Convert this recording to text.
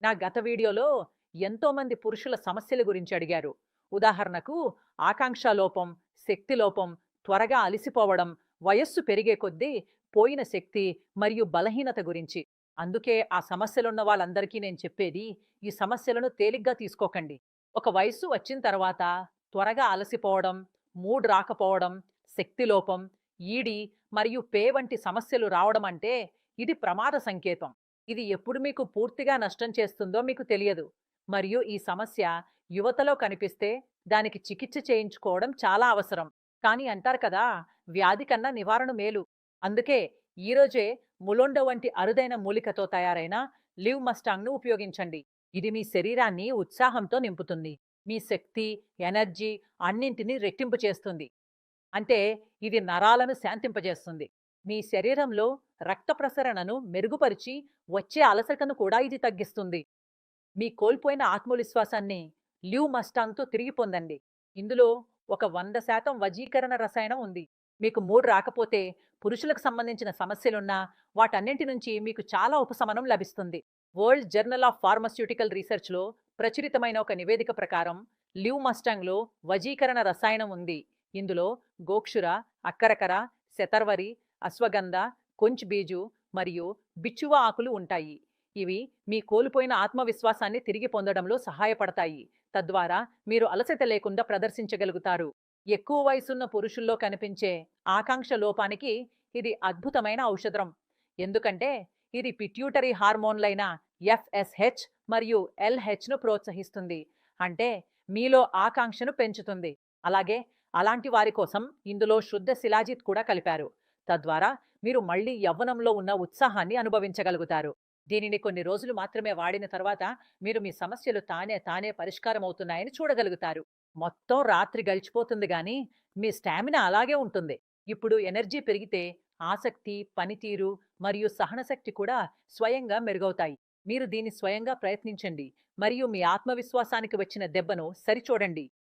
నా గత వీడియోలో ఎంతోమంది పురుషుల సమస్యల గురించి అడిగారు. ఉదాహరణకు ఆకాంక్ష లోపం, శక్తి లోపం, త్వరగా అలసిపోవడం, వయస్సు పెరిగే కొద్దీ పోయిన శక్తి మరియు బలహీనత గురించి. అందుకే ఆ సమస్యలున్న వాళ్ళందరికీ నేను చెప్పేది, ఈ సమస్యలను తేలిగ్గా తీసుకోకండి. ఒక వయస్సు వచ్చిన తర్వాత త్వరగా అలసిపోవడం, మూడ్ రాకపోవడం, శక్తి లోపం, ఈడి మరియు పే వంటి సమస్యలు రావడం అంటే ఇది ప్రమాద సంకేతం. ఇది ఎప్పుడు మీకు పూర్తిగా నష్టం చేస్తుందో మీకు తెలియదు. మరియు ఈ సమస్య యువతలో కనిపిస్తే దానికి చికిత్స చేయించుకోవడం చాలా అవసరం. కానీ అంటారు కదా, వ్యాధి కన్నా నివారణ మేలు. అందుకే ఈరోజే ములోండో వంటి అరుదైన మూలికతో తయారైన లివ్ మస్టాంగ్‌ను ఉపయోగించండి. ఇది మీ శరీరాన్ని ఉత్సాహంతో నింపుతుంది. మీ శక్తి, ఎనర్జీ అన్నింటినీ రెట్టింపు చేస్తుంది. అంటే ఇది నరాలను శాంతింపజేస్తుంది. మీ శరీరంలో రక్త ప్రసరణను మెరుగుపరిచి వచ్చే అలసటను కూడా ఇది తగ్గిస్తుంది. మీ కోల్పోయిన ఆత్మవిశ్వాసాన్ని ల్యూ మస్టాంగ్‌తో తిరిగి పొందండి. ఇందులో ఒక 100% వజీకరణ రసాయనం ఉంది. మీకు మూడ్ రాకపోతే, పురుషులకు సంబంధించిన సమస్యలున్నా వాటన్నింటి నుంచి మీకు చాలా ఉపశమనం లభిస్తుంది. వరల్డ్ జర్నల్ ఆఫ్ ఫార్మాస్యూటికల్ రీసెర్చ్‌లో ప్రచురితమైన ఒక నివేదిక ప్రకారం ల్యూ మస్టాంగ్‌లో వజీకరణ రసాయనం ఉంది. ఇందులో గోక్షుర, అక్కరకర, శతర్వరి, అశ్వగంధ, కొంచ్ బీజు మరియు బిచ్చువ ఆకులు ఉంటాయి. ఇవి మీ కోల్పోయిన ఆత్మవిశ్వాసాన్ని తిరిగి పొందడంలో సహాయపడతాయి. తద్వారా మీరు అలసట లేకుండా ప్రదర్శించగలుగుతారు. ఎక్కువ వయసున్న పురుషుల్లో కనిపించే ఆకాంక్ష లోపానికి ఇది అద్భుతమైన ఔషధం. ఎందుకంటే ఇది పిట్యూటరీ హార్మోన్లైన ఎఫ్ఎస్హెచ్ మరియు ఎల్హెచ్ను ప్రోత్సహిస్తుంది. అంటే మీలో ఆకాంక్షను పెంచుతుంది. అలాగే అలాంటి వారి కోసం ఇందులో శుద్ధ శిలాజిత్ కూడా కలిపారు. తద్వారా మీరు మళ్ళీ యవ్వనంలో ఉన్న ఉత్సాహాన్ని అనుభవించగలుగుతారు. దీనిని కొన్ని రోజులు మాత్రమే వాడిన తర్వాత మీరు మీ సమస్యలు తానే తానే పరిష్కారం అవుతున్నాయని చూడగలుగుతారు. మొత్తం రాత్రి గడిచిపోతుంది గానీ మీ స్టామినా అలాగే ఉంటుంది. ఇప్పుడు ఎనర్జీ పెరిగితే ఆసక్తి, పనితీరు మరియు సహనశక్తి కూడా స్వయంగా మెరుగవుతాయి. మీరు దీన్ని స్వయంగా ప్రయత్నించండి మరియు మీ ఆత్మవిశ్వాసానికి వచ్చిన దెబ్బను సరిచూడండి.